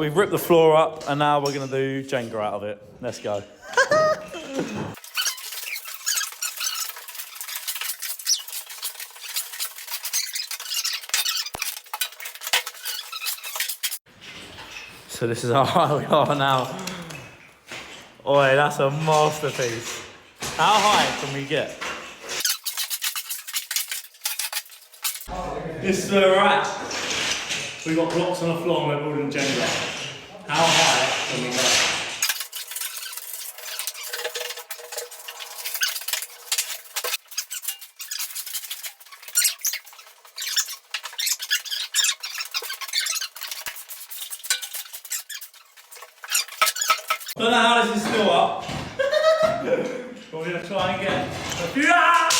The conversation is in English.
We've ripped the floor up and now we're going to do Jenga out of it. Let's go. So this is how high we are now. Oi, that's a masterpiece. How high can we get? This is where we're at. We've got blocks on the floor and we're building Jenga. How high can we go? Don't know how this is still up. But we're going to try and get a few.